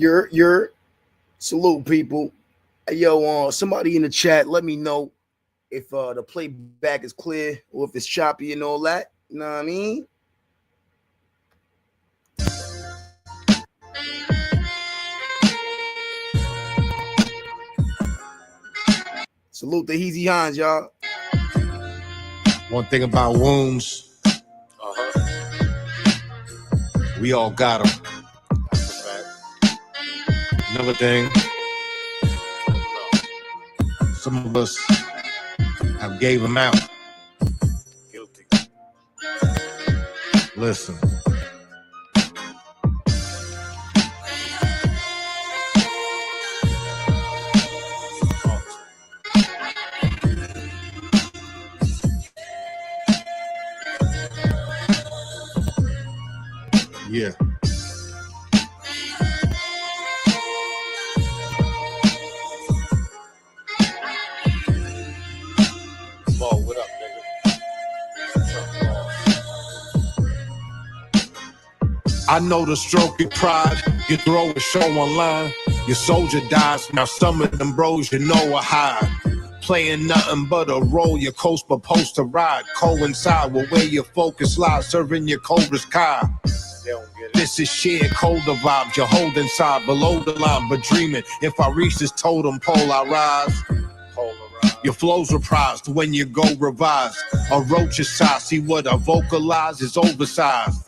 You're salute people. Hey, yo, somebody in the chat, let me know if the playback is clear or if it's choppy and all that. You know what I mean? Salute the Heezy Hines, y'all. One thing about wounds, we all got them. Another thing, some of us have gave them out. Guilty. Listen. Yeah. Ball, what up, nigga? I know the stroke your pride, you throw a show online, your soldier dies, now some of them bros you know are high. Playing nothing but a role your coast supposed to ride, coincide with where your focus lies, serving your coldest car. This is shared colder vibes you're holding inside, below the line, but dreaming. If I reach this totem pole, I rise. Your flow's reprised when you go revise. A roach's size, see what I vocalize is oversized.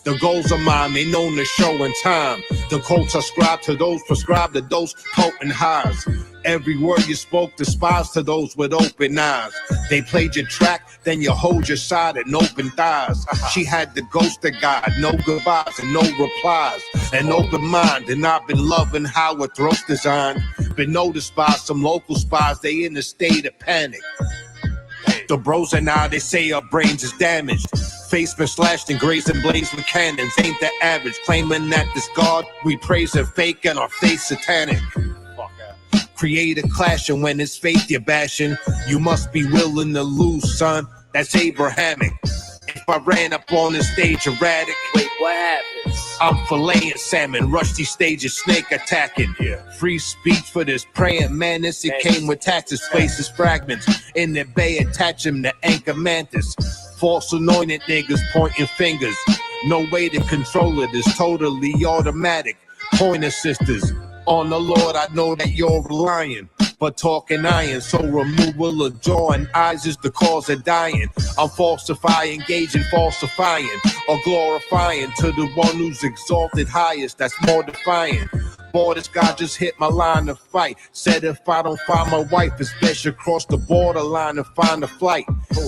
The goals are mine, they known to show in time. The quotes I scribe to those prescribed to those potent highs. Every word you spoke despised to those with open eyes. They played your track, then you hold your side and open thighs. She had the ghost of God, no goodbyes and no replies. An open mind, and I've been loving how her throat's designed. Been noticed by some local spies, they in a state of panic. The bros and I, they say our brains is damaged. Face been slashed and grazed and blazed with cannons. Ain't the average, claiming that this God we praise is fake and our faith satanic. Create a clash, and when it's faith you're bashing, you must be willing to lose, son. That's Abrahamic. If I ran up on the stage erratic, wait, what happens? I'm filleting salmon, rusty stages, snake attacking. Free speech for this praying madness. It came with taxes, places, fragments. In the bay, attach them to anchor mantis. False anointed niggas pointing fingers. No way to control it, it's totally automatic. Pointer sisters. On the Lord, I know that you're relying, but talking iron, so removal of jaw and eyes is the cause of dying. I'm falsifying, engaging, falsifying, or glorifying to the one who's exalted highest, that's more defiant. Boy, this guy just hit my line of fight. Said if I don't find my wife, it's best you cross the borderline and find a flight.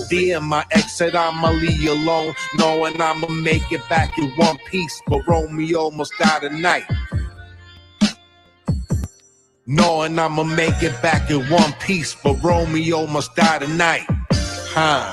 Dear, my ex said I'ma leave you alone, knowing I'ma make it back in one piece, but Romeo must die tonight. Knowing I'ma make it back in one piece, but Romeo must die tonight. Huh?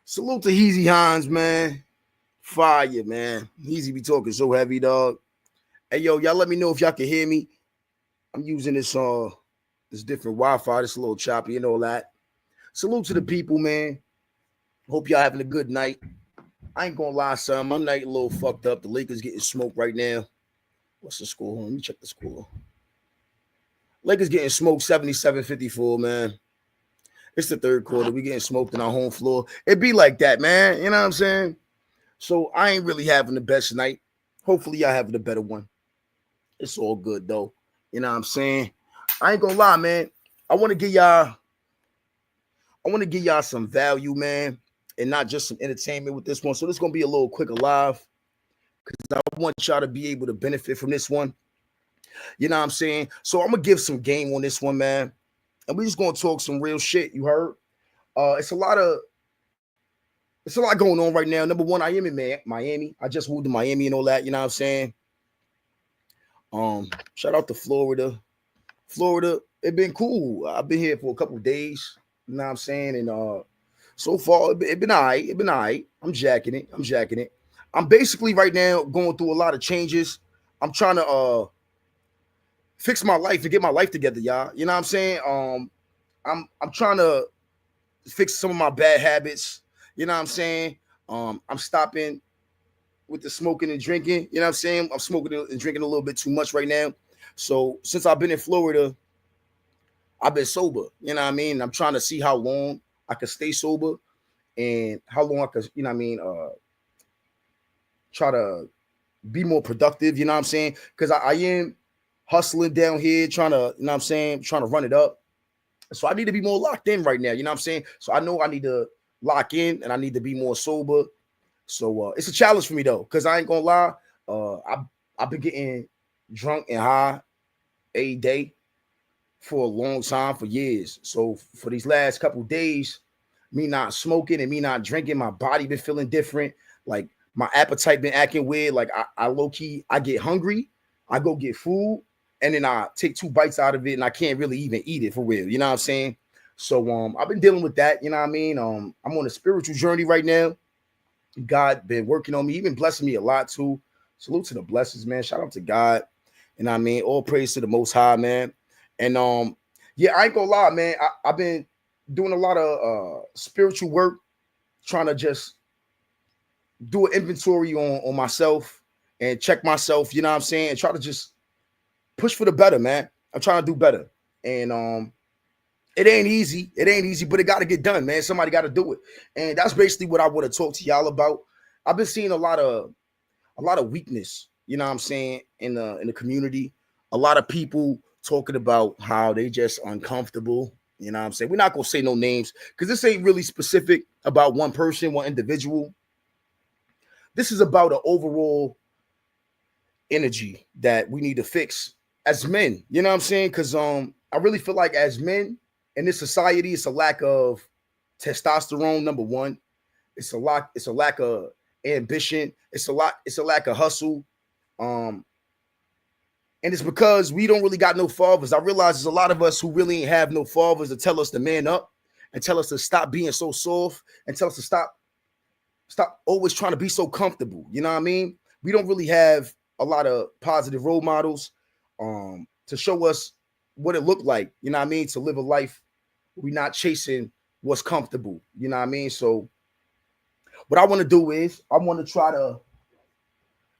Salute to Heezy Hines, man. Fire, man. Heezy be talking so heavy, dog. Hey, yo, y'all let me know if y'all can hear me. I'm using this this different Wi-Fi. This a little choppy and all that. Salute to the people, man. Hope y'all having a good night. I ain't gonna lie, son. My night a little fucked up. The Lakers getting smoked right now. What's the score? Let me check the score. Lakers getting smoked 77-54, man. It's the third quarter. We getting smoked on our home floor. It be like that, man. You know what I'm saying? So I ain't really having the best night. Hopefully y'all having a better one. It's all good, though. You know what I'm saying? I ain't gonna lie, man. I want to give y'all some value, man, and not just some entertainment with this one. So this is gonna be a little quicker live because I want y'all to be able to benefit from this one. You know what I'm saying? So I'm gonna give some game on this one, man. And we just gonna talk some real shit. You heard? It's a lot going on right now. Number one, I am in Miami. I just moved to Miami and all that. You know what I'm saying? Shout out to Florida. Florida, It been cool. I've been here for a couple of days. You know what I'm saying? And so far it been all right. It been all right. I'm jacking it. I'm jacking it. I'm basically right now going through a lot of changes. I'm trying to fix my life and get my life together, y'all. You know what I'm saying? I'm trying to fix some of my bad habits. You know what I'm saying? I'm stopping with the smoking and drinking. You know what I'm saying? I'm smoking and drinking a little bit too much right now. So since I've been in Florida, I've been sober. You know what I mean? I'm trying to see how long I can stay sober and how long I could, you know what I mean, try to be more productive. You know what I'm saying? Because I am hustling down here, trying to, you know what I'm saying, trying to run it up. So I need to be more locked in right now. You know what I'm saying? So I know I need to lock in and I need to be more sober. So it's a challenge for me though, because I ain't gonna lie. I've been getting drunk and high a day for a long time, for years. So for these last couple days, me not smoking and me not drinking, my body been feeling different. Like my appetite been acting weird. Like I low key, I get hungry, I go get food, and then I take 2 bites out of it, and I can't really even eat it for real. You know what I'm saying? So I've been dealing with that. You know what I mean? I'm on a spiritual journey right now. God been working on me. He been blessing me a lot too. Salute to the blessings, man. Shout out to God. And I mean, all praise to the Most High, man. And yeah, I ain't gonna lie, man. I've been doing a lot of spiritual work, trying to just do an inventory on myself and check myself. You know what I'm saying? And try to just push for the better, man. I'm trying to do better. And it ain't easy. It ain't easy, but it got to get done, man. Somebody got to do it. And that's basically what I want to talk to y'all about. I've been seeing a lot of weakness, you know what I'm saying, in the community. A lot of people talking about how they just uncomfortable. You know what I'm saying? We're not gonna say no names because this ain't really specific about one person, one individual. This is about an overall energy that we need to fix as men. You know what I'm saying? Because I really feel like as men in this society, it's a lack of testosterone, number one. It's a lack of ambition. It's a lack of hustle. Um, and it's because we don't really got no fathers. I realize there's a lot of us who really ain't have no fathers to tell us to man up and tell us to stop being so soft and tell us to stop always trying to be so comfortable. You know what I mean? We don't really have a lot of positive role models to show us what it looked like, you know what I mean, to live a life we're not chasing what's comfortable. You know what I mean? So what I want to do is I want to try to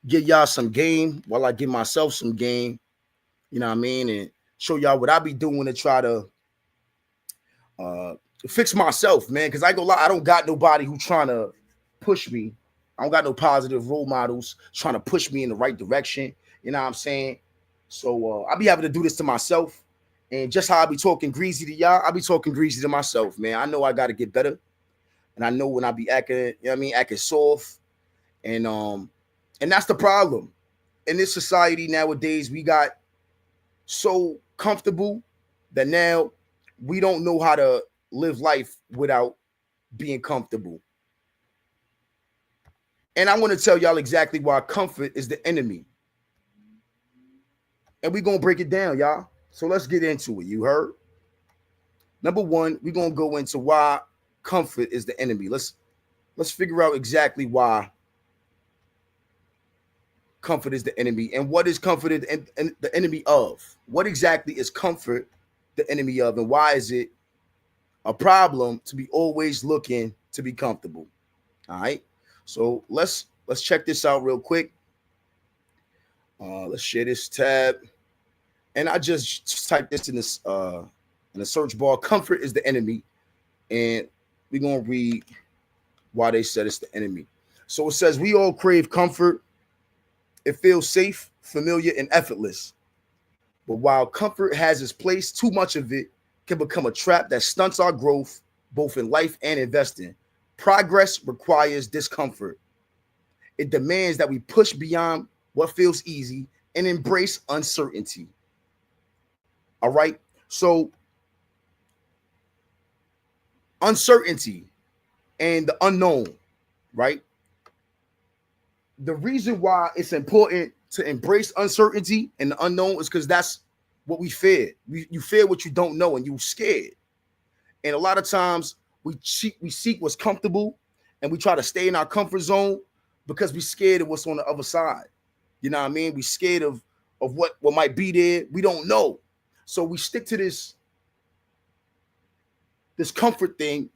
give y'all some game while I give myself some game, you know what I mean, and show y'all what I be doing to try to uh fix myself, man. Because I go lie, I don't got nobody who trying to push me. I don't got no positive role models trying to push me in the right direction. You know what I'm saying? So I be having to do this to myself. And just how I be talking greasy to y'all, I be talking greasy to myself, man. I know I got to get better. And I know when I be acting, you know what I mean, acting soft. And that's the problem. In this society nowadays, we got so comfortable that now we don't know how to live life without being comfortable. And I want to tell y'all exactly why comfort is the enemy. And we're going to break it down, y'all. So let's get into it. You heard? Number one, we're going to go into why comfort is the enemy. Let's figure out exactly why comfort is the enemy and what is comfort and the enemy of. What exactly is comfort the enemy of, and why is it a problem to be always looking to be comfortable? All right. So let's check this out real quick. Let's share this tab. And I just type this in the search bar. Comfort is the enemy. And we're gonna read why they said it's the enemy. So it says we all crave comfort. It feels safe, familiar, and effortless. But while comfort has its place, too much of it can become a trap that stunts our growth, both in life and investing. Progress requires discomfort. It demands that we push beyond what feels easy and embrace uncertainty. All right. So, uncertainty and the unknown, right? The reason why it's important to embrace uncertainty and the unknown is because what we fear. You fear what you don't know, and you scared. And a lot of times we seek what's comfortable, and we try to stay in our comfort zone because we're scared of what's on the other side. You know what I mean? We scared of what might be there. We don't know. So we stick to this comfort thing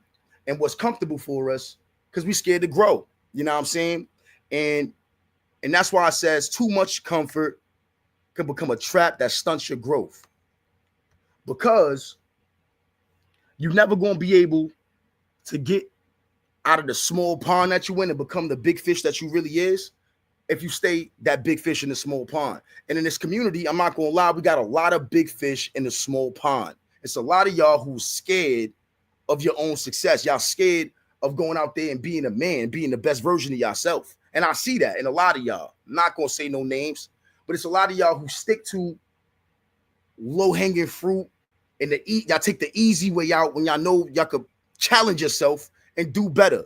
and what's comfortable for us because we scared to grow. You know what I'm saying? And that's why I says too much comfort can become a trap that stunts your growth. Because you're never going to be able to get out of the small pond that you in and become the big fish that you really is if you stay that big fish in the small pond. And in this community, I'm not going to lie, we got a lot of big fish in the small pond. It's a lot of y'all who's scared of your own success. Y'all scared of going out there and being a man, being the best version of yourself. And I see that in a lot of y'all. I'm not going to say no names, but it's a lot of y'all who stick to low-hanging fruit and y'all take the easy way out when y'all know y'all could challenge yourself and do better.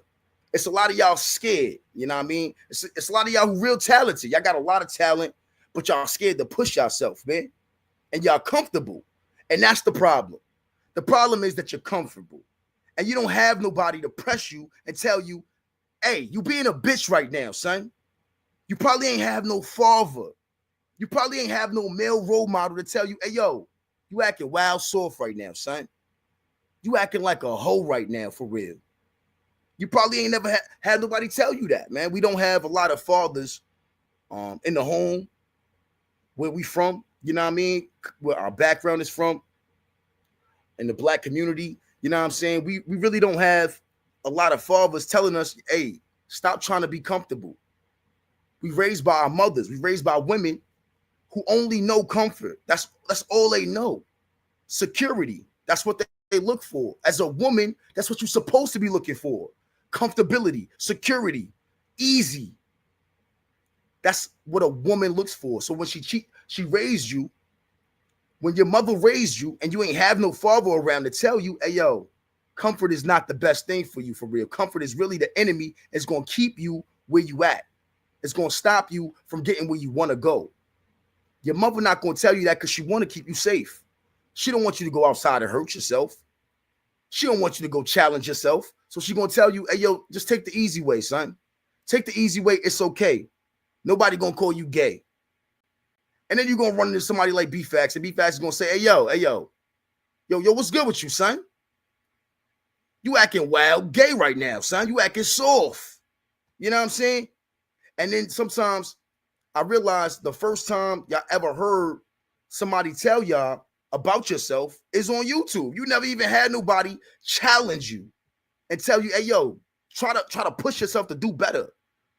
It's a lot of y'all scared, you know what I mean? It's a lot of y'all who real talented. Y'all got a lot of talent, but y'all scared to push yourself, man. And y'all comfortable. And that's the problem. The problem is that you're comfortable. And you don't have nobody to press you and tell you, hey, you being a bitch right now, son. You probably ain't have no father. You probably ain't have no male role model to tell you, hey, yo, you acting wild soft right now, son. You acting like a hoe right now, for real. You probably ain't never had nobody tell you that, man. We don't have a lot of fathers in the home where we from, you know what I mean? Where our background is from, in the black community, you know what I'm saying? We really don't have a lot of fathers telling us, hey, stop trying to be comfortable. We raised by our mothers. We raised by women who only know comfort. That's all they know. Security. That's what they look for. As a woman, that's what you're supposed to be looking for. Comfortability, security, easy. That's what a woman looks for. So when she raised you, when your mother raised you and you ain't have no father around to tell you, hey, yo, comfort is not the best thing for you, for real. Comfort is really the enemy. It's going to keep you where you at. It's going to stop you from getting where you want to go. Your mother not going to tell you that because she want to keep you safe. She don't want you to go outside and hurt yourself. She don't want you to go challenge yourself. So she going to tell you, hey, yo, just take the easy way, son. Take the easy way. It's okay. Nobody going to call you gay. And then you're going to run into somebody like B-Fax, and B-Fax is going to say, hey, yo, what's good with you, son? You acting wild gay right now, son. You acting soft. You know what I'm saying? And then sometimes I realized the first time y'all ever heard somebody tell y'all about yourself is on YouTube. You never even had nobody challenge you and tell you, hey, yo, try to push yourself to do better.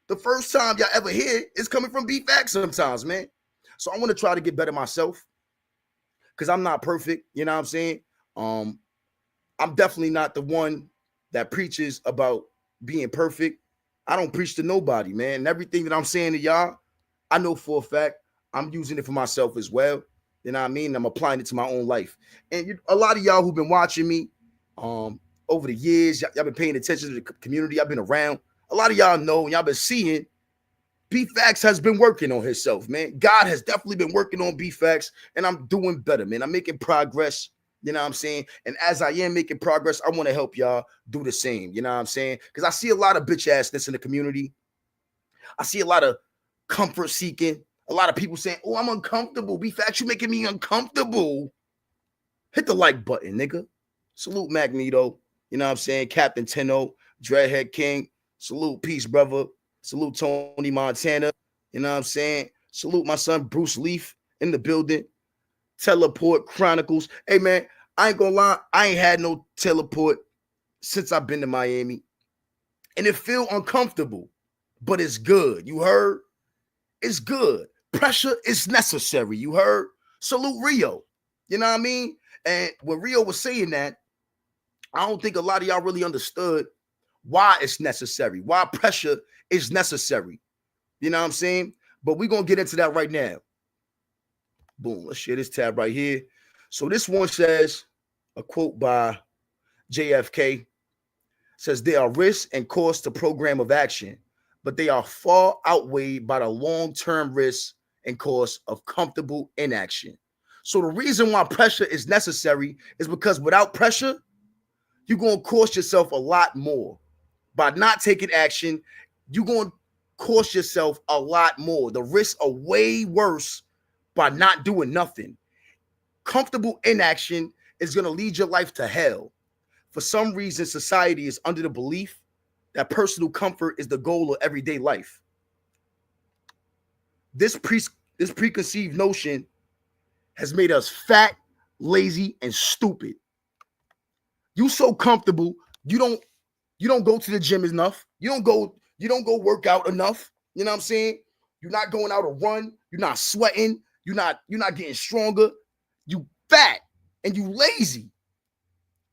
The first time y'all ever hear it is coming from B-Fax sometimes, man. So I want to try to get better myself because I'm not perfect. You know what I'm saying? I'm definitely not the one that preaches about being perfect. I don't preach to nobody, man. And everything that I'm saying to y'all, I know for a fact I'm using it for myself as well. You know what I mean? I'm applying it to my own life. And a lot of y'all who've been watching me over the years, y'all been paying attention to the community. I've been around. A lot of y'all know, and y'all been seeing, B-Fax has been working on himself, man. God has definitely been working on B-Fax, and I'm doing better, man. I'm making progress. You know what I'm saying? And as I am making progress, I want to help y'all do the same. You know what I'm saying? Because I see a lot of bitch assness in the community. I see a lot of comfort seeking. A lot of people saying, oh, I'm uncomfortable. B-Fax, you making me uncomfortable. Hit the like button, nigga. Salute Magneto. You know what I'm saying? Captain Tenno, Dreadhead King. Salute Peace, brother. Salute Tony Montana. You know what I'm saying? Salute my son Bruce Leaf in the building. Teleport Chronicles. Hey, man, I ain't gonna lie. I ain't had no teleport since I've been to Miami. And it feel uncomfortable, but it's good. You heard? It's good. Pressure is necessary. You heard? Salute Rio. You know what I mean? And when Rio was saying that, I don't think a lot of y'all really understood why it's necessary, why pressure is necessary. You know what I'm saying? But we're going to get into that right now. Boom. Let's share this tab right here. So this one says, a quote by JFK, says, there are risks and costs to program of action, but they are far outweighed by the long-term risks and costs of comfortable inaction. So the reason why pressure is necessary is because without pressure, you're going to cost yourself a lot more. By not taking action, you're going to cost yourself a lot more. The risks are way worse by not doing nothing. Comfortable inaction is going to lead your life to hell. For some reason, society is under the belief that personal comfort is the goal of everyday life. This preconceived notion has made us fat, lazy, and stupid. You so comfortable, you don't go to the gym enough. You don't go work out enough. You know what I'm saying? You're not going out to run, you're not sweating, you're not getting stronger. You fat and you lazy.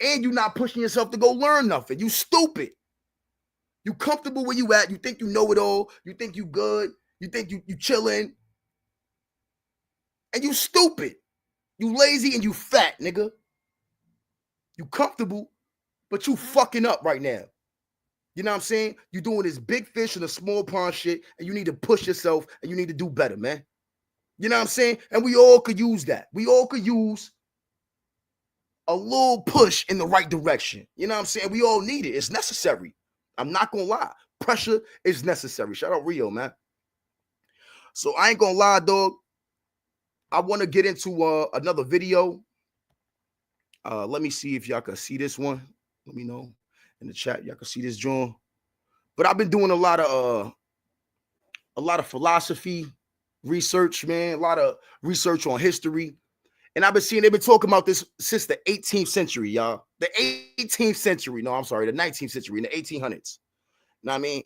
And you're not pushing yourself to go learn nothing. You stupid. You comfortable where you at. You think you know it all. You think you good. You think you chilling. And you stupid. You lazy and you fat, nigga. You comfortable, but you fucking up right now. You know what I'm saying? You're doing this big fish in a small pond shit, and you need to push yourself, and you need to do better, man. You know what I'm saying? And we all could use that. We all could use a little push in the right direction. You know what I'm saying? We all need it. It's necessary. I'm not going to lie. Pressure is necessary. Shout out Rio, man. So I ain't going to lie, dog. I want to get into another video. Let me see if y'all can see this one. Let me know in the chat. Y'all can see this joint. But I've been doing a lot of philosophy research, man. A lot of research on history. And I've been seeing they've been talking about this since the 18th century, y'all. The 18th century. No, I'm sorry, the 19th century, in the 1800s. Know what I mean?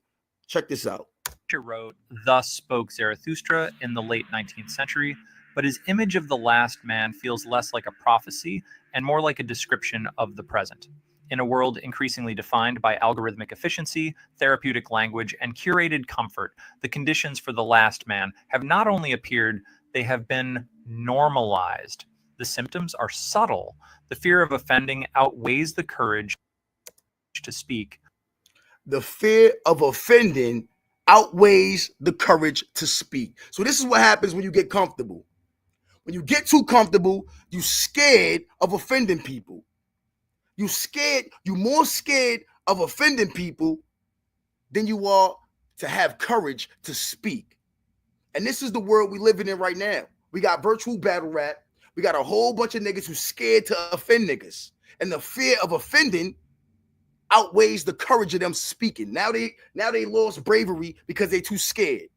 Check this out. Wrote, "Thus spoke Zarathustra in the late 19th century, but his image of the last man feels less like a prophecy and more like a description of the present. In a world increasingly defined by algorithmic efficiency, therapeutic language, and curated comfort, the conditions for the last man have not only appeared, they have been normalized. The symptoms are subtle. The fear of offending outweighs the courage to speak. The fear of offending outweighs the courage to speak. So this is what happens when you get comfortable. When you get too comfortable, you're scared of offending people. You're more scared of offending people than you are to have courage to speak. And this is the world we living in right now. We got virtual battle rap. We got a whole bunch of niggas who's scared to offend niggas. And the fear of offending outweighs the courage of them speaking. Now they lost bravery because they too scared.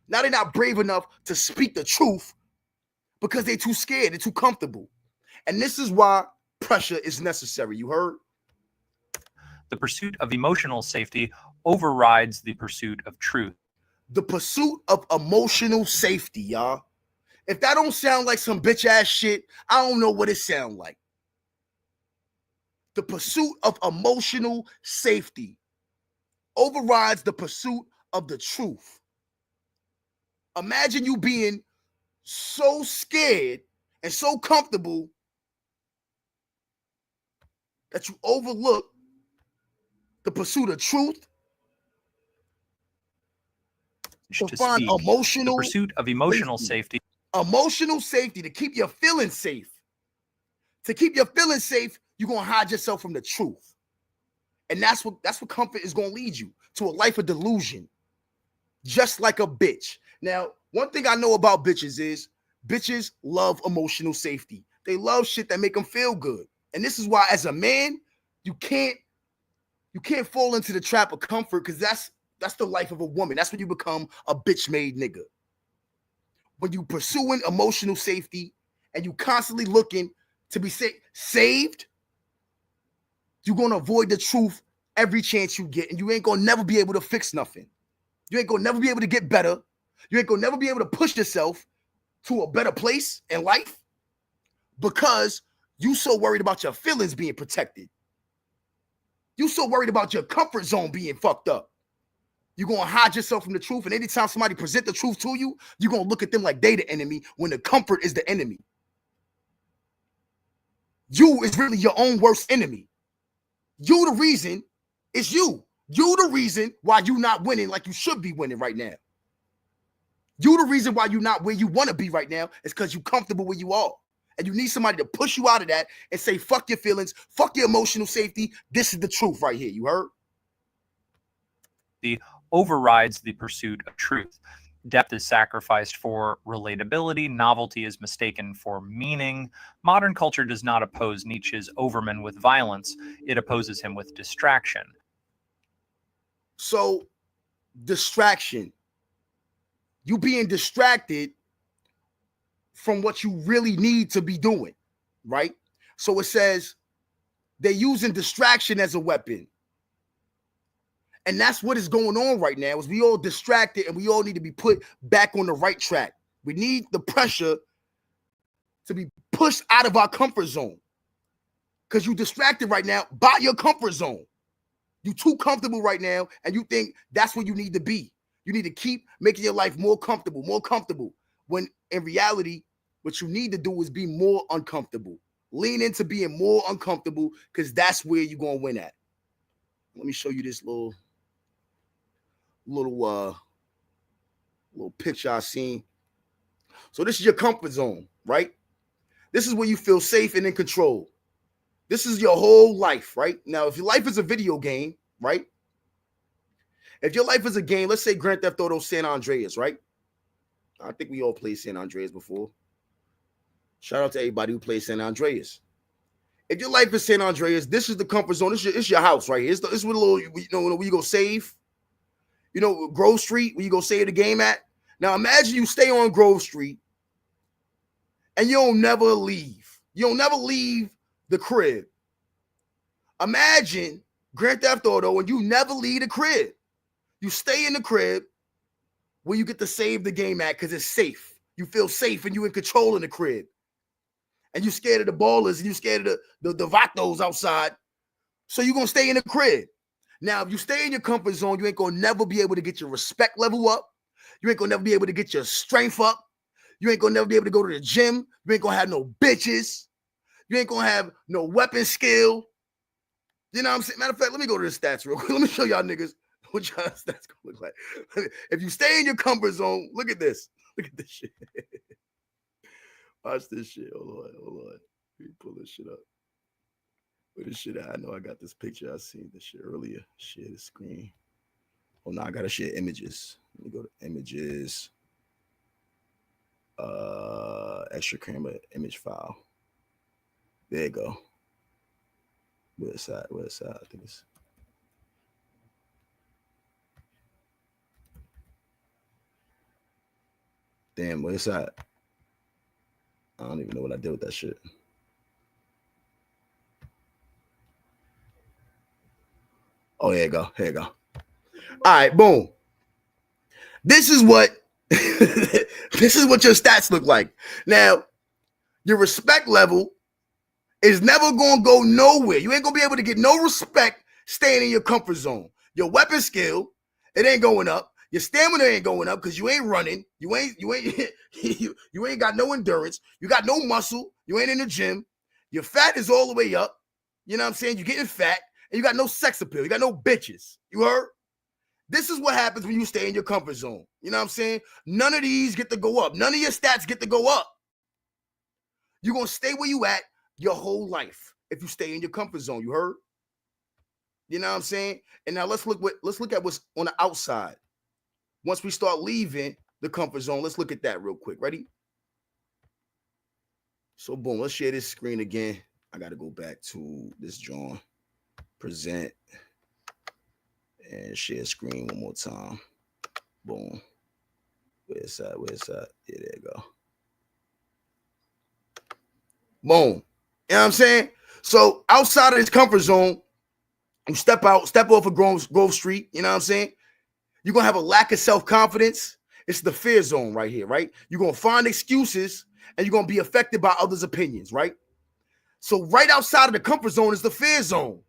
Now they're not brave enough to speak the truth because they're too scared. They're too comfortable. And this is why pressure is necessary. You heard? The pursuit of emotional safety overrides the pursuit of truth. The pursuit of emotional safety, y'all. If that don't sound like some bitch ass shit, I don't know what it sound like. The pursuit of emotional safety overrides the pursuit of the truth. Imagine you being so scared and so comfortable that you overlook the pursuit of truth to find speak. emotional, the pursuit of emotional safety. Emotional safety, to keep your feelings safe. To keep your feelings safe, you're going to hide yourself from the truth. And that's what comfort is going to lead you to, a life of delusion. Just like a bitch. Now, one thing I know about bitches is bitches love emotional safety. They love shit that make them feel good. And this is why, as a man, you can't fall into the trap of comfort, because that's the life of a woman. That's when you become a bitch-made nigga. When you pursuing emotional safety and you constantly looking to be saved, you're going to avoid the truth every chance you get, and you ain't going to never be able to fix nothing. You ain't going to never be able to get better. You ain't going to never be able to push yourself to a better place in life because you so worried about your feelings being protected. You so worried about your comfort zone being fucked up. You're going to hide yourself from the truth, and anytime somebody present the truth to you, you're going to look at them like they the enemy when the comfort is the enemy. You is really your own worst enemy. You the reason, it's you. You the reason why you not winning like you should be winning right now. You the reason why you not where you want to be right now is because you comfortable where you are. and you need somebody to push you out of that and say, fuck your feelings, fuck your emotional safety. This is the truth right here. You heard? Overrides the pursuit of truth. Depth is sacrificed for relatability. Novelty is mistaken for meaning. Modern culture does not oppose Nietzsche's overman with violence. It opposes him with distraction. So, distraction. You being distracted from what you really need to be doing, right? So it says they're using distraction as a weapon. And that's what is going on right now, is we all distracted and we all need to be put back on the right track. We need the pressure to be pushed out of our comfort zone, because you're distracted right now by your comfort zone. You're too comfortable right now, and you think that's where you need to be. You need to keep making your life more comfortable, when in reality, what you need to do is be more uncomfortable. Lean into being more uncomfortable, because that's where you're going to win at. Let me show you this little picture I seen. So this is your comfort zone, right? This is where you feel safe and in control. This is your whole life, right? Now, if your life is a video game, right? If your life is a game, let's say Grand Theft Auto San Andreas, right? I think we all played San Andreas before. Shout out to everybody who plays San Andreas. If your life is San Andreas, this is the comfort zone. This is your house right here. This is where where you go save. Grove Street, where you go save the game at. Now imagine you stay on Grove Street and you'll never leave. You'll never leave the crib. Imagine Grand Theft Auto and you never leave the crib. You stay in the crib where you get to save the game at because it's safe. You feel safe and you're in control in the crib. And you're scared of the ballers and you're scared of the vatos outside. So you're going to stay in the crib. Now, if you stay in your comfort zone, you ain't going to never be able to get your respect level up. You ain't going to never be able to get your strength up. You ain't going to never be able to go to the gym. You ain't going to have no bitches. You ain't going to have no weapon skill. You know what I'm saying? Matter of fact, let me go to the stats real quick. Let me show y'all niggas what y'all stats going to look like. If you stay in your comfort zone, look at this. Look at this shit. Watch this shit. Hold on. Let me pull this shit up. Where this shit at? I know I got this picture. I seen this shit earlier. Share the screen. Oh, no, I got to share images. Let me go to images. Extra camera image file. There you go. Where's that? I think it's... Damn, where's that? I don't even know what I did with that shit. Oh, here you go. Here you go. All right, boom. This is what this is what your stats look like. Now, your respect level is never going to go nowhere. You ain't going to be able to get no respect staying in your comfort zone. Your weapon skill, it ain't going up. Your stamina ain't going up because you ain't running. You ain't you ain't got no endurance. You got no muscle. You ain't in the gym. Your fat is all the way up. You know what I'm saying? You're getting fat. And you got no sex appeal. You got no bitches. You heard? This is what happens when you stay in your comfort zone. You know what I'm saying? None of these get to go up. None of your stats get to go up. You're going to stay where you at your whole life if you stay in your comfort zone. You heard? You know what I'm saying? And now let's look at what's on the outside. Once we start leaving the comfort zone, let's look at that real quick. Ready? So boom, let's share this screen again. I got to go back to this drawing. Present and share screen one more time. Boom. Where's that? Yeah, there you go. Boom. You know what I'm saying? So outside of this comfort zone, you step off of Grove Street. You know what I'm saying? You're going to have a lack of self-confidence. It's the fear zone right here, right? You're going to find excuses and you're going to be affected by others' opinions, right? So right outside of the comfort zone is the fear zone.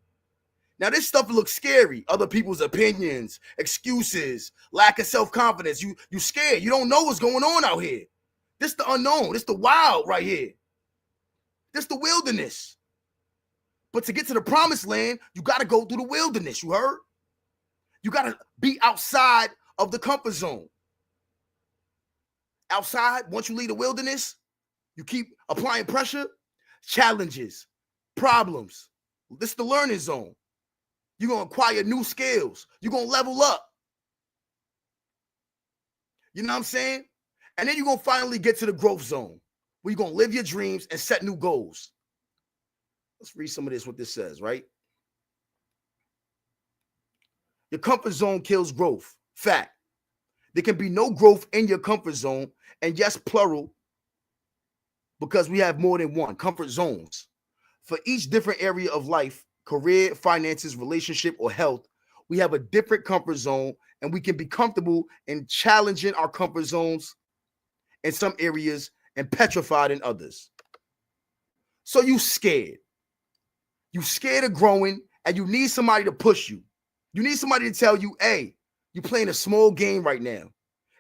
Now, this stuff looks scary. Other people's opinions, excuses, lack of self-confidence. You scared. You don't know what's going on out here. This the unknown. This the wild right here. This the wilderness. But to get to the promised land, you got to go through the wilderness. You heard? You got to be outside of the comfort zone. Outside, once you leave the wilderness, You keep applying pressure, challenges, problems. This is the learning zone. You're going to acquire new skills. You're going to level up. You know what I'm saying? And then you're going to finally get to the growth zone where you're going to live your dreams and set new goals. Let's read some of this, what this says, right? Your comfort zone kills growth. Fact. There can be no growth in your comfort zone, and yes, plural, because we have more than one, comfort zones. For each different area of life, career, finances, relationship, or health, we have a different comfort zone, and we can be comfortable in challenging our comfort zones in some areas and petrified in others. So you scared. You scared of growing, and you need somebody to push you. You need somebody to tell you, hey, you're playing a small game right now.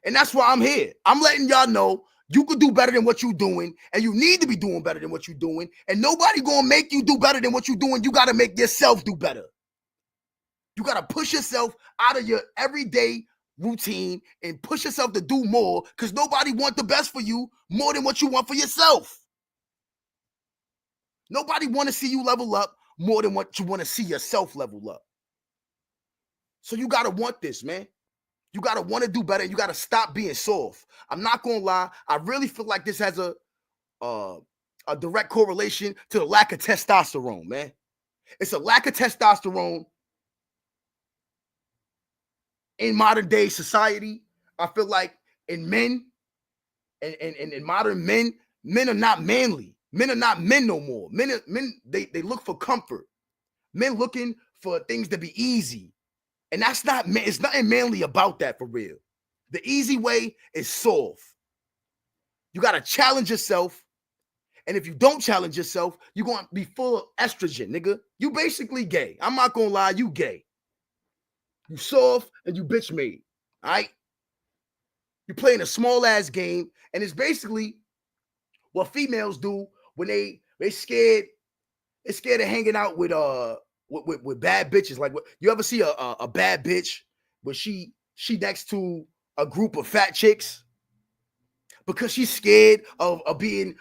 And that's why I'm here. I'm letting y'all know you could do better than what you're doing, and you need to be doing better than what you're doing, and nobody gonna make you do better than what you're doing. You gotta make yourself do better. You gotta push yourself out of your everyday routine and push yourself to do more, because nobody wants the best for you more than what you want for yourself. Nobody want to see you level up more than what you want to see yourself level up. So you gotta want this, man. You got to want to do better. You got to stop being soft. I'm not going to lie. I really feel like this has a direct correlation to the lack of testosterone, man. It's a lack of testosterone in modern day society. I feel like in men and in modern men are not manly. Men are not men no more. Men they look for comfort. Men looking for things to be easy. And that's not, it's nothing manly about that for real. The easy way is soft. You got to challenge yourself. And if you don't challenge yourself, you're going to be full of estrogen, nigga. You basically gay. I'm not going to lie, you gay. You soft and you bitch made. All right? You're playing a small ass game. And it's basically what females do when they scared. They're scared of hanging out with bad bitches. Like, you ever see a bad bitch where she next to a group of fat chicks because she's scared of being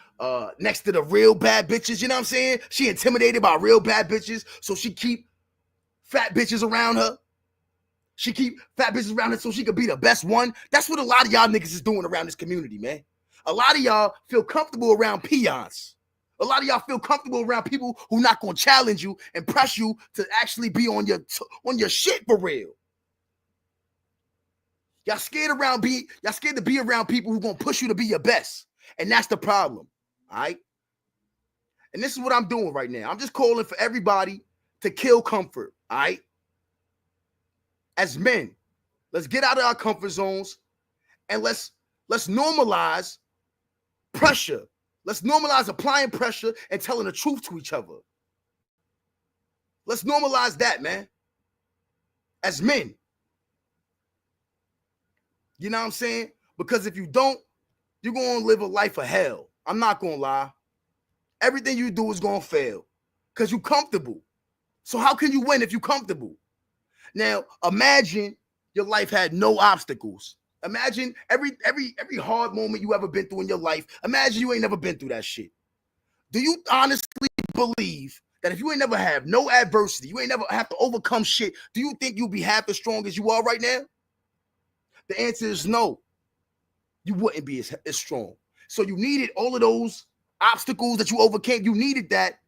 next to the real bad bitches? You know what I'm saying? She intimidated by real bad bitches, so she keep fat bitches around her. She keep fat bitches around her so she could be the best one. That's what a lot of y'all niggas is doing around this community, man. A lot of y'all feel comfortable around peons. A lot of y'all feel comfortable around people who not gonna challenge you and press you to actually be on your shit for real. Y'all scared to be around people who gonna push you to be your best. And that's the problem. All right. And this is what I'm doing right now. I'm just calling for everybody to kill comfort. All right. As men, let's get out of our comfort zones and let's normalize pressure. Let's normalize applying pressure and telling the truth to each other. Let's normalize that, man. As men. You know what I'm saying? Because if you don't, you're going to live a life of hell. I'm not going to lie. Everything you do is going to fail because you're comfortable. So how can you win if you're comfortable? Now, imagine your life had no obstacles. Imagine every hard moment you ever been through in your life. Imagine you ain't never been through that shit. Do you honestly believe that if you ain't never have no adversity, you ain't never have to overcome shit, do you think you'll be half as strong as you are right now? The answer is no. You wouldn't be as strong. So you needed all of those obstacles that you overcame. You needed that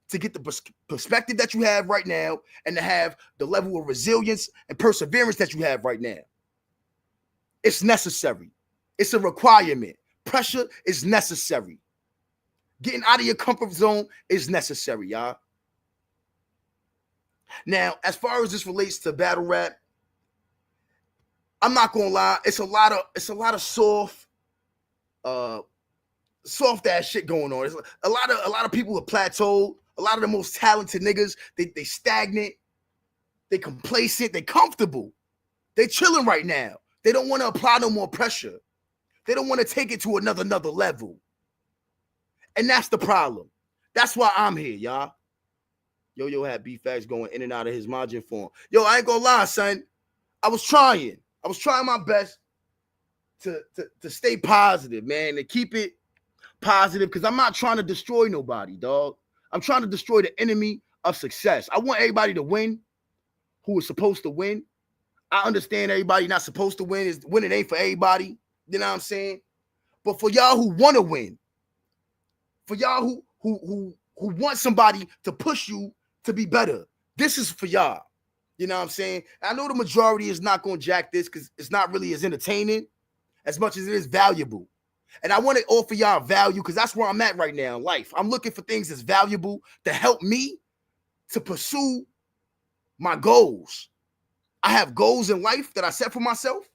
to get the perspective that you have right now and to have the level of resilience and perseverance that you have right now. It's necessary. It's a requirement. Pressure is necessary. Getting out of your comfort zone is necessary, y'all. Now, as far as this relates to battle rap, I'm not gonna lie, it's a lot of soft ass shit going on. It's a lot of people are plateaued. A lot of the most talented niggas, they stagnant, they complacent, they comfortable. They chilling right now. They don't want to apply no more pressure. They don't want to take it to another level. And that's the problem. That's why I'm here, y'all. Yo had B-Facts going in and out of his margin form. Yo, I ain't gonna lie, son. I was trying my best to stay positive, man, to keep it positive because I'm not trying to destroy nobody, dog. I'm trying to destroy the enemy of success. I want everybody to win who is supposed to win. I understand everybody not supposed to win. Winning ain't for everybody. You know what I'm saying? But for y'all who want to win, for y'all who want somebody to push you to be better, this is for y'all. You know what I'm saying? I know the majority is not going to jack this because it's not really as entertaining as much as it is valuable. And I want to offer y'all value because that's where I'm at right now in life. I'm looking for things that's valuable to help me to pursue my goals. I have goals in life that I set for myself,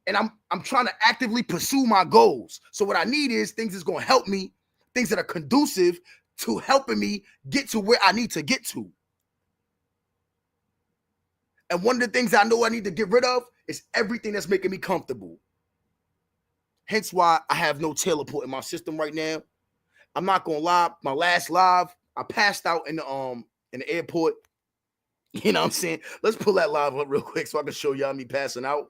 and I'm trying to actively pursue my goals. So what I need is things that's going to help me, things that are conducive to helping me get to where I need to get to. And one of the things I know I need to get rid of is everything that's making me comfortable. Hence why I have no teleport in my system right now. I'm not gonna lie, my last live, I passed out in the airport. You know what I'm saying? Let's pull that live up real quick so I can show y'all me passing out.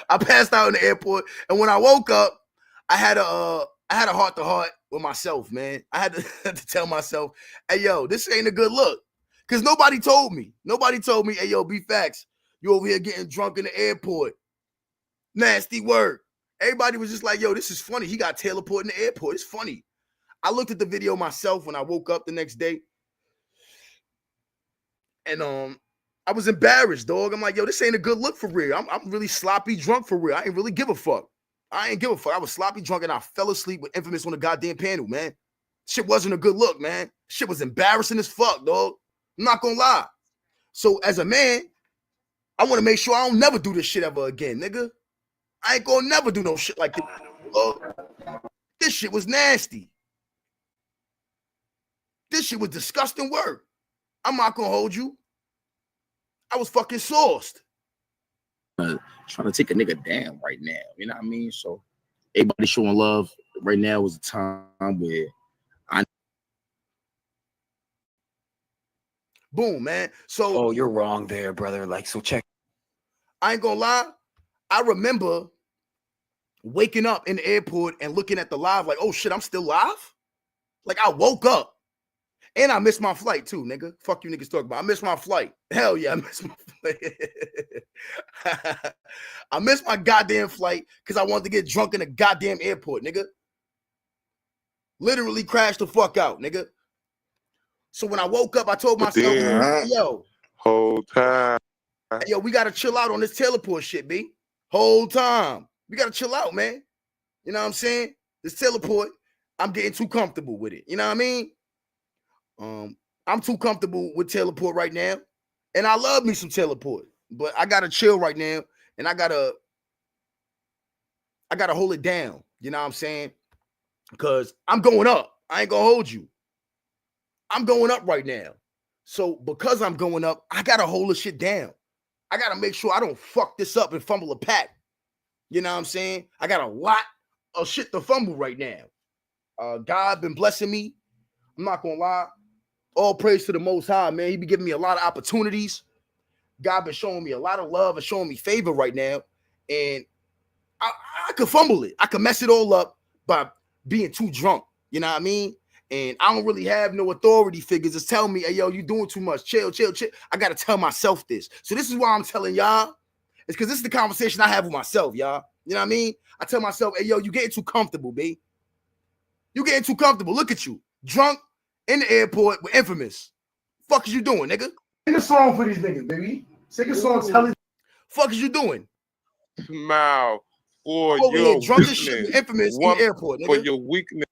I passed out in the airport, and when I woke up, I had a heart-to-heart with myself, man. I had to tell myself, hey, yo, this ain't a good look. Because nobody told me. Nobody told me, hey, yo, B-Facts, you over here getting drunk in the airport. Nasty word. Everybody was just like, yo, this is funny. He got teleport in the airport. It's funny. I looked at the video myself when I woke up the next day. And I was embarrassed, dog. I'm like, yo, this ain't a good look for real. I'm really sloppy drunk for real. I ain't really give a fuck. I ain't give a fuck. I was sloppy drunk and I fell asleep with Infamous on the goddamn panel, man. Shit wasn't a good look, man. Shit was embarrassing as fuck, dog. I'm not gonna lie. So as a man, I want to make sure I don't never do this shit ever again, nigga. I ain't gonna never do no shit like this. Dog. This shit was nasty. This shit was disgusting work. I'm not gonna hold you. I was fucking sauced. Trying to take a nigga down right now. You know what I mean? So everybody showing love right now is a time where boom, man. So oh, you're wrong there, brother. Like, so check. I ain't gonna lie. I remember waking up in the airport and looking at the live like, oh shit, I'm still live? Like I woke up. And I missed my flight too, nigga. Fuck you niggas talking about. I missed my flight. Hell yeah, I missed my flight. I missed my goddamn flight because I wanted to get drunk in the goddamn airport, nigga. Literally crashed the fuck out, nigga. So when I woke up, I told myself, hey, yo, whole time. Hey, yo, we gotta chill out on this teleport shit, B. Whole time. We gotta chill out, man. You know what I'm saying? This teleport, I'm getting too comfortable with it. You know what I mean? I'm too comfortable with teleport right now, and I love me some teleport, but I gotta chill right now, and I gotta hold it down. You know what I'm saying? Because I'm going up. I ain't gonna hold you. I'm going up right now. So because I'm going up, I gotta hold the shit down. I gotta make sure I don't fuck this up and fumble a pack. You know what I'm saying? I got a lot of shit to fumble right now. God been blessing me. I'm not gonna lie. All praise to the Most High, man. He be giving me a lot of opportunities. God been showing me a lot of love and showing me favor right now. And I could fumble it. I could mess it all up by being too drunk. You know what I mean? And I don't really have no authority figures that's telling me, hey, yo, you doing too much. Chill, chill, chill. I got to tell myself this. So this is why I'm telling y'all. It's because this is the conversation I have with myself, y'all. You know what I mean? I tell myself, hey, yo, you getting too comfortable, B. You getting too comfortable. Look at you. Drunk in the airport with Infamous. Fuck is you doing, nigga? Sing a song for these niggas, baby. Sing a song telling fuck is you doing? Smile for over your here, drunk as weakness. shit with Infamous One in the airport, nigga. for your weakness.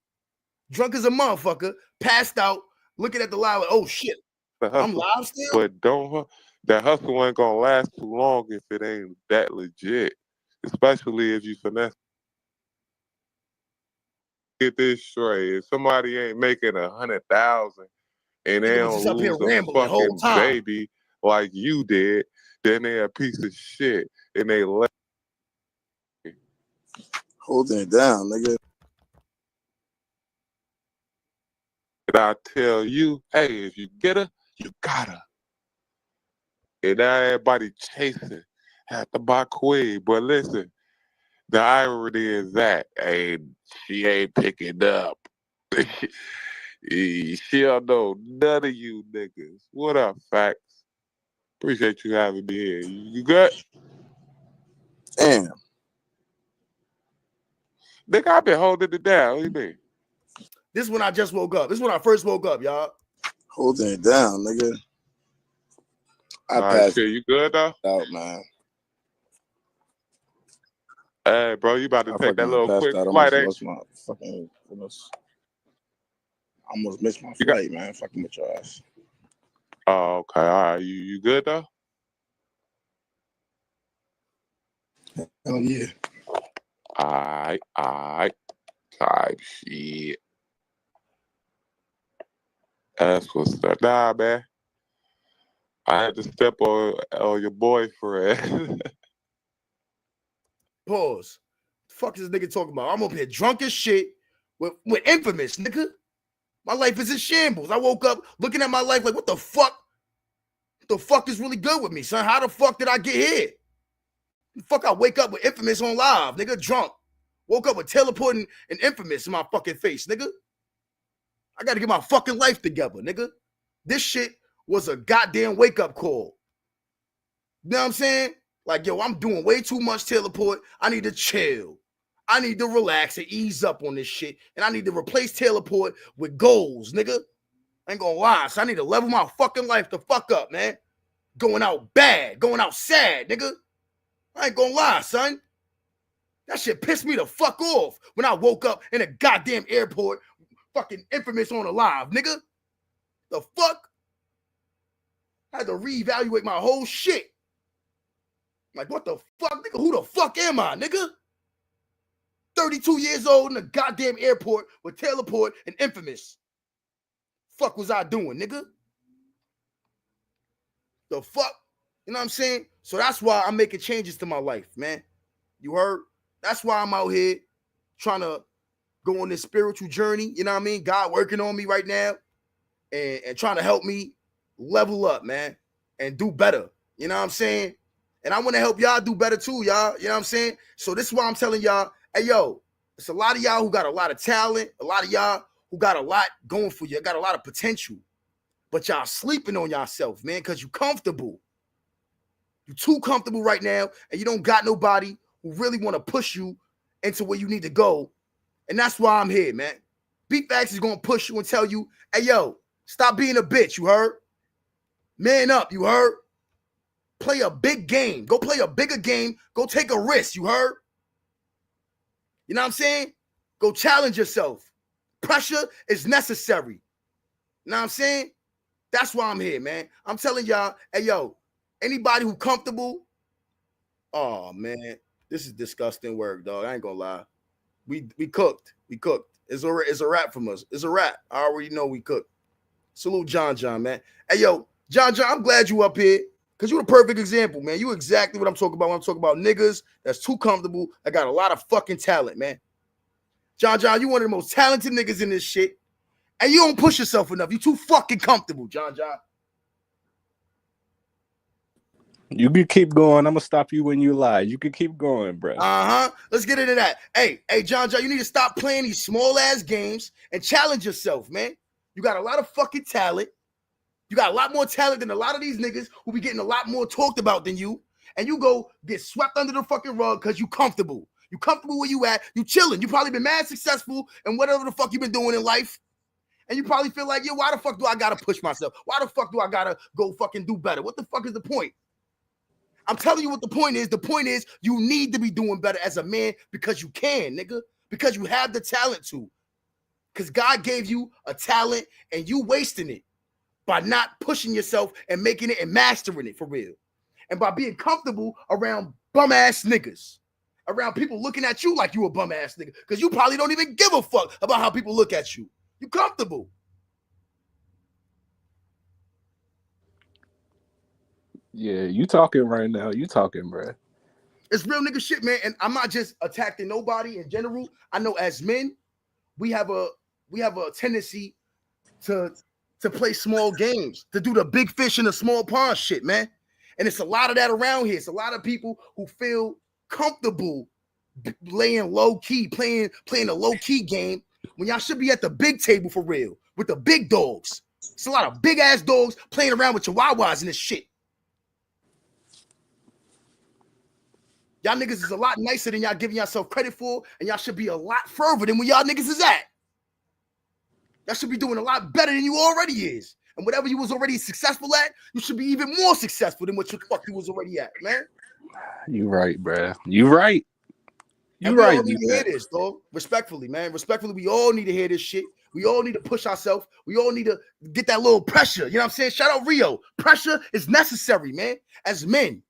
Drunk as a motherfucker, passed out, looking at the live like, oh shit, I'm live still? But don't that hustle ain't gonna last too long if it ain't that legit. Especially if you finesse. Get this straight. If somebody ain't making 100,000 and they Nigga was don't just up here lose a rambling the whole fucking time. baby like you did, then they a piece of shit and they let holding it down, nigga. I tell you, hey, if you get her, you got her. And now everybody chasing at the buy queen. But listen, The irony is that she ain't picking up. She don't know none of you niggas. What up, Facts? Appreciate you having me here. You good? Damn. Nigga, I've been holding it down. What do you mean? This is when I just woke up. This is when I first woke up, y'all. Holding it down, nigga. I All right, passed shit, you good though? out, man. Hey, bro, you about to I take that fucking little passed quick out. flight, Almost ain't lost my fucking. Almost missed my you? flight, man. Fucking with your ass. Oh, okay, all right. You good though? Hell yeah. Alright. Type shit. That's what's up. Nah, man. I had to step on your boyfriend. Pause. The fuck is this nigga talking about? I'm up here drunk as shit with Infamous, nigga. My life is in shambles. I woke up looking at my life like, what the fuck? What the fuck is really good with me, son? How the fuck did I get here? The fuck I wake up with Infamous on live, nigga, drunk. Woke up with teleporting and Infamous in my fucking face, nigga. I gotta get my fucking life together, nigga. This shit was a goddamn wake-up call. You know what I'm saying? Like, yo, I'm doing way too much teleport. I need to chill. I need to relax and ease up on this shit. And I need to replace teleport with goals, nigga. I ain't gonna lie. So I need to level my fucking life the fuck up, man. Going out bad, going out sad, nigga. I ain't gonna lie, son. That shit pissed me the fuck off when I woke up in a goddamn airport, fucking Infamous on a live, nigga. The fuck? I had to reevaluate my whole shit. Like, what the fuck, nigga? Who the fuck am I, nigga? 32 years old in a goddamn airport with teleport and Infamous. Fuck was I doing, nigga? The fuck? You know what I'm saying? So that's why I'm making changes to my life, man. You heard? That's why I'm out here trying to go on this spiritual journey. You know what I mean? God working on me right now and trying to help me level up, man, and do better. You know what I'm saying? And I want to help y'all do better too, y'all. You know what I'm saying? So this is why I'm telling y'all, hey, yo, it's a lot of y'all who got a lot of talent, a lot of y'all who got a lot going for you, got a lot of potential, but y'all sleeping on yourself, man, because you comfortable. You're too comfortable right now, and you don't got nobody who really want to push you into where you need to go. And that's why I'm here, man. Beatfax is going to push you and tell you, hey, yo, stop being a bitch, you heard? Man up, you heard? Play a big game. Go play a bigger game. Go take a risk, you heard? You know what I'm saying? Go challenge yourself. Pressure is necessary. You know what I'm saying? That's why I'm here, man. I'm telling y'all, hey, yo, anybody who comfortable, oh, man, this is disgusting work, dog. I ain't gonna lie. We cooked. We cooked. It's a wrap from us. It's a wrap. I already know we cooked. Salute John, man. Hey, yo, John, I'm glad you up here because you're the perfect example, man. You exactly what I'm talking about when I'm talking about niggas that's too comfortable, that got a lot of fucking talent, man. John, you one of the most talented niggas in this shit, and you don't push yourself enough. You too fucking comfortable, John. You can keep going. I'm gonna stop you when you lie. You can keep going, bro. Let's get into that. Hey, John, you need to stop playing these small ass games and challenge yourself, man. You got a lot of fucking talent. You got a lot more talent than a lot of these niggas who be getting a lot more talked about than you. And you go get swept under the fucking rug because you comfortable. You comfortable where you at. You chilling. You probably been mad successful in whatever the fuck you been doing in life. And you probably feel like, yo, why the fuck do I gotta push myself? Why the fuck do I gotta go fucking do better? What the fuck is the point? I'm telling you what the point is. The point is you need to be doing better as a man because you can, nigga. Because you have the talent to. Because God gave you a talent and you wasting it by not pushing yourself and making it and mastering it for real. And by being comfortable around bum-ass niggas. Around people looking at you like you a bum-ass nigga. Because you probably don't even give a fuck about how people look at you. You comfortable. Yeah, you talking right now. You talking, bro. It's real nigga shit, man. And I'm not just attacking nobody in general. I know as men, we have a tendency to play small games, to do the big fish in a small pond shit, man. And it's a lot of that around here. It's a lot of people who feel comfortable laying low key, playing a low key game when y'all should be at the big table for real with the big dogs. It's a lot of big ass dogs playing around with chihuahuas and this shit. Y'all niggas is a lot nicer than y'all giving yourself credit for, and y'all should be a lot further than where y'all niggas is at. Y'all should be doing a lot better than you already is. And whatever you was already successful at, you should be even more successful than what the fuck you was already at, man. You right, bruh. You right. And we all need to hear this, dog. Respectfully, man. Respectfully, we all need to hear this shit. We all need to push ourselves. We all need to get that little pressure. You know what I'm saying? Shout out Rio. Pressure is necessary, man, as men.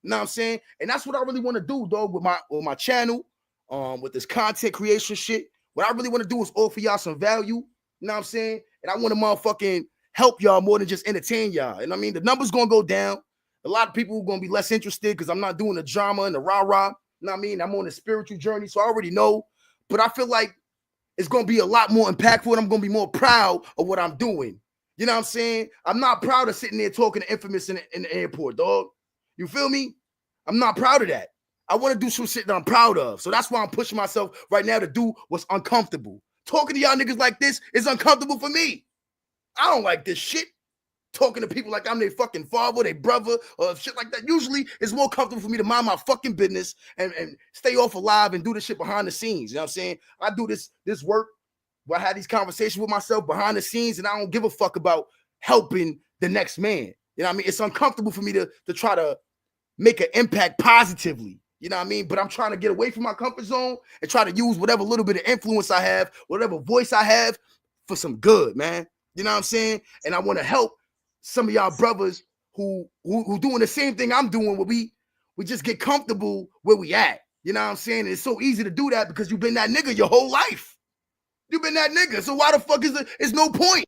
You know what I'm saying? And that's what I really want to do, dog, with my channel, with this content creation shit. What I really want to do is offer y'all some value. You know what I'm saying? And I want to motherfucking help y'all more than just entertain y'all. And I mean, the numbers going to go down. A lot of people are going to be less interested because I'm not doing the drama and the rah-rah. You know what I mean? I'm on a spiritual journey, so I already know. But I feel like it's going to be a lot more impactful, and I'm going to be more proud of what I'm doing. You know what I'm saying? I'm not proud of sitting there talking to Infamous in the airport, dog. You feel me? I'm not proud of that. I want to do some shit that I'm proud of. So that's why I'm pushing myself right now to do what's uncomfortable. Talking to y'all niggas like this is uncomfortable for me. I don't like this shit. Talking to people like I'm their fucking father, their brother, or shit like that. Usually it's more comfortable for me to mind my fucking business and stay off alive and do this shit behind the scenes. You know what I'm saying? I do this work where I had these conversations with myself behind the scenes, and I don't give a fuck about helping the next man. You know what I mean? It's uncomfortable for me to try to make an impact positively. You know what I mean? But I'm trying to get away from my comfort zone and try to use whatever little bit of influence I have, whatever voice I have for some good, man. You know what I'm saying? And I want to help some of y'all brothers who doing the same thing I'm doing, where we just get comfortable where we at. You know what I'm saying? And it's so easy to do that because you've been that nigga your whole life. You've been that nigga. So why the fuck is no point?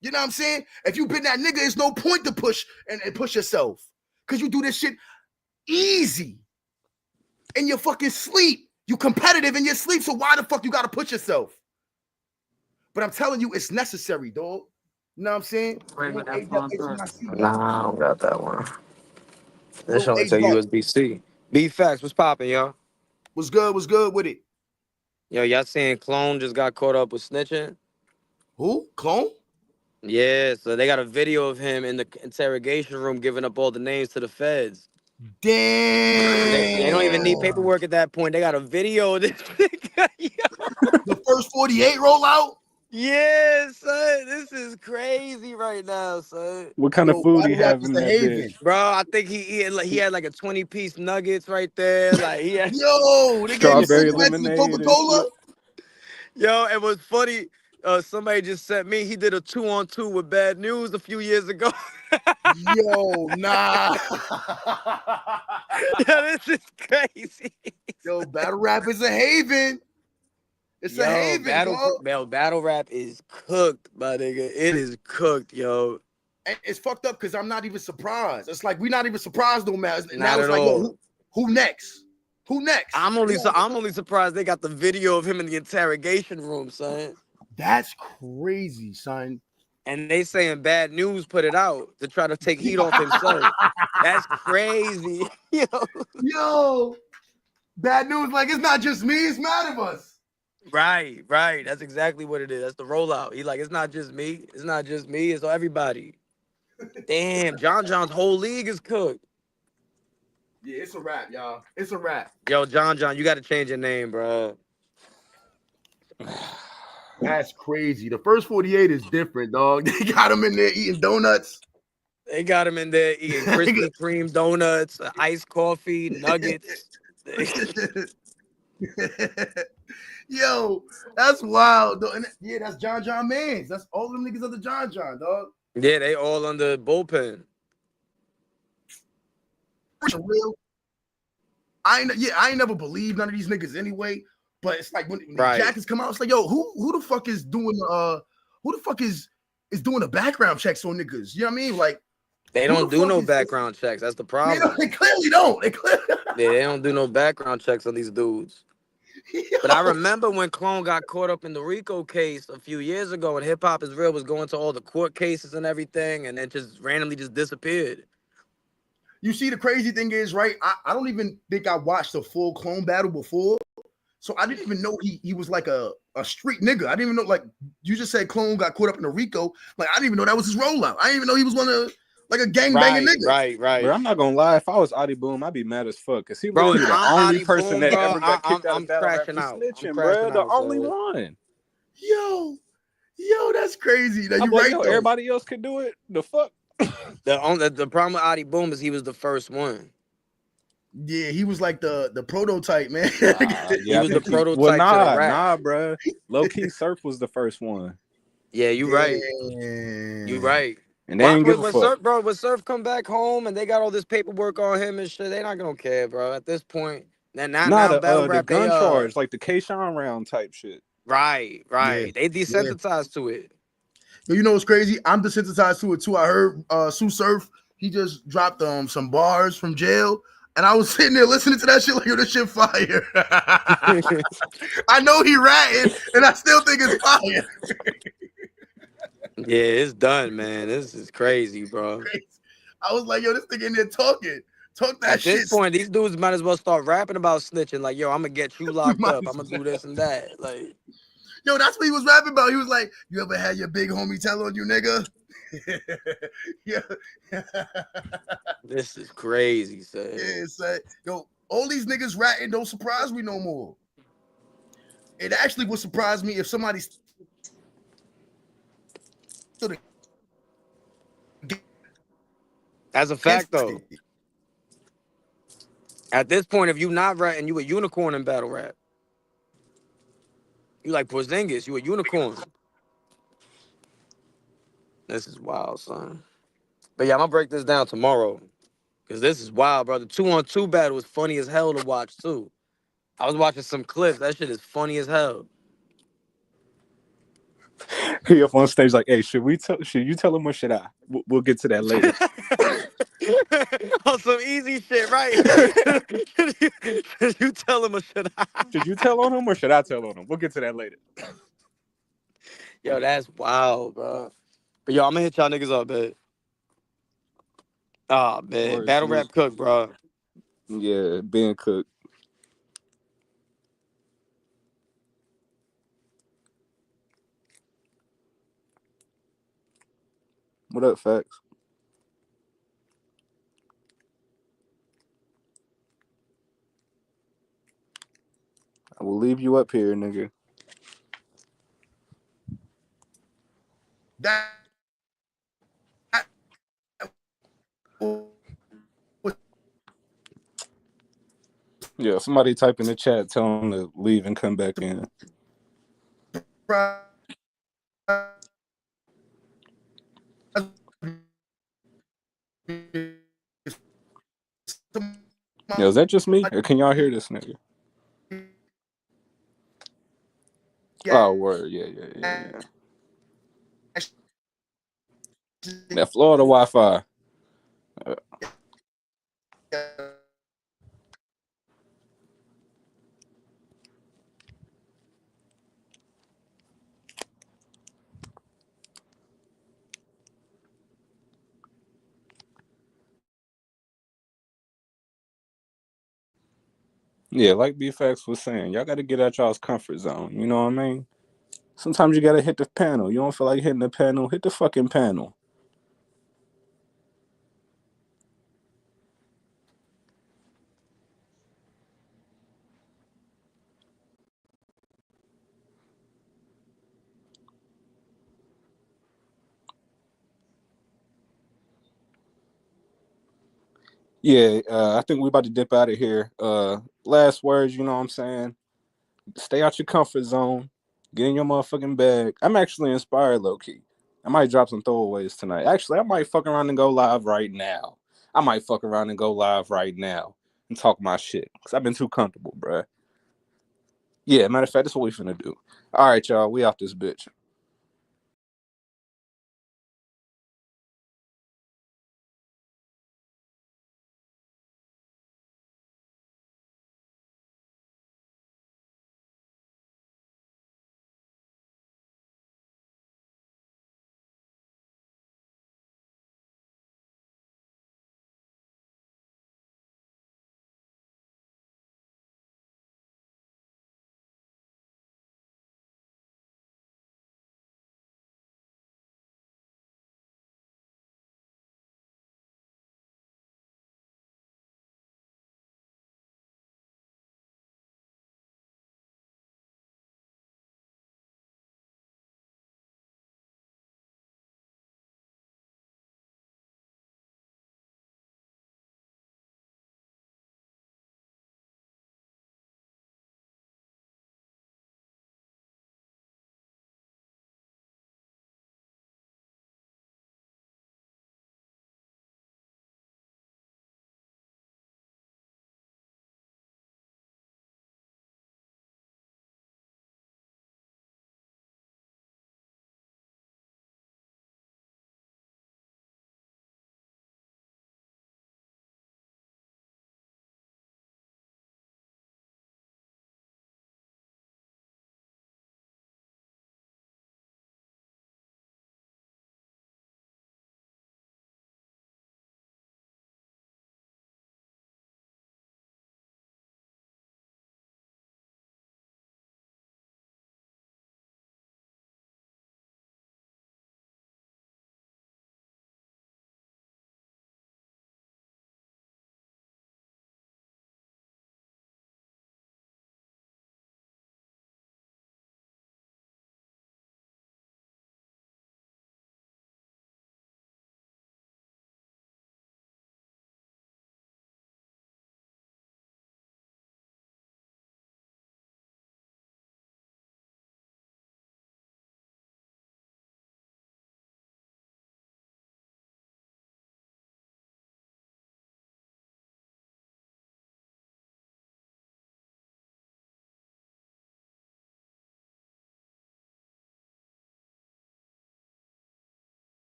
You know what I'm saying? If you've been that nigga, it's no point to push and push yourself. Because you do this shit easy. In your fucking sleep. You competitive in your sleep. So why the fuck you gotta push yourself? But I'm telling you, it's necessary, dog. You know what I'm saying? Nah, I don't got that one. This only take H-Buck. USB-C. B Facts, what's popping, y'all? What's good? What's good with it? Yo, y'all saying Clone just got caught up with snitching? Who? Clone? Yeah, so they got a video of him in the interrogation room giving up all the names to the feds. Damn. They don't even need paperwork at that point. They got a video of this nigga. The first 48 rollout? Yeah, son. This is crazy right now, son. What kind of food he have in that Haven. bitch? Bro, I think he had like a 20-piece nuggets right there. Like he had Yo, they gave you Strawberry cigarettes and lemonade and Coca-Cola? shit. Yo, it was funny. Somebody just sent me. He did a 2-on-2 with Bad News a few years ago. Yo, nah. Yo, this is crazy. Yo, battle rap is a haven. It's a haven, battle rap is cooked, my nigga. It is cooked, yo. And it's fucked up because I'm not even surprised. It's like we're not even surprised no matter. Not it's at like, all. yo, who next? Who next? I'm only surprised they got the video of him in the interrogation room, son. That's crazy, son. And they saying Bad News put it out to try to take heat off himself. That's crazy. Yo, Bad News, like, it's not just me, it's mad of us. Right. That's exactly what it is. That's the rollout. He like, it's not just me. It's not just me. It's everybody. Damn, John John's whole league is cooked. Yeah, it's a wrap, y'all. It's a wrap. Yo, John, you got to change your name, bro. That's crazy. The first 48 is different, dog. They got him in there eating donuts. They got him in there eating Krispy Kreme donuts, iced coffee, nuggets. Yo, that's wild, though. And yeah, that's John Mans. That's all them niggas of the John, dog. Yeah, they all under bullpen. For real. I ain't never believed none of these niggas anyway. But it's like when the jackets come out, it's like, yo, who the fuck is doing doing the background checks on niggas? You know what I mean? Like, they don't do no background checks. That's the problem. They clearly don't. They don't do no background checks on these dudes. Yo. But I remember when Clone got caught up in the Rico case a few years ago, and Hip Hop Is Real was going to all the court cases and everything, and then just randomly just disappeared. You see, the crazy thing is, right? I don't even think I watched a full clone battle before. So I didn't even know he was like a street nigga. I didn't even know, like, you just said clone got caught up in the Rico. Like, I didn't even know that was his rollout. I didn't even know he was one of like a gang banging nigga. Right. Bro, I'm not gonna lie. If I was Adi Boom, I'd be mad as fuck because he Bro, literally if the I'm only Adi person Boom, that bro, ever got kicked out I'm of battle rap crashing for out. I'm snitching, bro. crashing The out, only son. one. Yo, that's crazy. Now I'm you like, right yo, though. everybody else could do it. The fuck? The problem with Adi Boom is he was the first one. Yeah, he was like the prototype, man. He Yeah, I was the think he. Well, prototype to the rap. bro. Low key Surf was the first one, Yeah, you right. You Damn. right. and they didn't give a When fuck. Surf, bro, when Surf come back home and they got all this paperwork on him and shit, they not gonna care, bro. At this point, Nah, now battle the rap, gun charge, like the K-Sean round type shit. right. Yeah. They Yeah. desensitized to it. Yo, you know what's crazy? I'm desensitized to it too. I heard Sue Surf, he just dropped some bars from jail. And I was sitting there listening to that shit like, yo, this shit fire. I know he ratting, and I still think it's fire. Yeah, it's done, man. This is crazy, bro. I was like, yo, this nigga in there talking. Talk that At this shit. point, these dudes might as well start rapping about snitching. Like, yo, I'm gonna get you You locked might up. as I'm gonna well. do this and that. Like, Yo, that's what he was rapping about. He was like, you ever had your big homie tell on you, nigga? Yeah. this is crazy, son. Yeah, say, yo, all these niggas ratting don't surprise me no more. It actually would surprise me if somebody stood That's a fact, against though. it. At this point, if you not ratting, you a unicorn in battle rap. You like Porzingis, you a unicorn. This is wild, son. But yeah, I'm gonna break this down tomorrow. Cause this is wild, bro. The 2-on-2 battle is funny as hell to watch too. I was watching some clips. That shit is funny as hell. He up on stage like, hey, should you tell him or should I? We'll get to that later. On some easy shit, right? Should you tell him or should I? Should you tell on him or should I tell on him? We'll get to that later. Yo, that's wild, bro. But yo, I'm gonna hit y'all niggas up, man. Oh man, Or battle rap cook, bro. Yeah, Ben Cook. What up, Facts? I will leave you up here, nigga. That Yeah, somebody type in the chat, tell him to leave and come back in. Yo, is that just me? Or can y'all hear this nigga? Oh, word. Yeah. That Florida Wi-Fi. Yeah, like B-Facts was saying, y'all got to get out y'all's comfort zone. You know what I mean? Sometimes you got to hit the panel. You don't feel like hitting the panel? Hit the fucking panel. Yeah, I think we about to dip out of here. Last words, you know what I'm saying? Stay out your comfort zone. Get in your motherfucking bag. I'm actually inspired, low-key. I might drop some throwaways tonight. Actually, I might fuck around and go live right now. And talk my shit. Because I've been too comfortable, bruh. Yeah, matter of fact, that's what we finna do. All right, y'all. We off this bitch.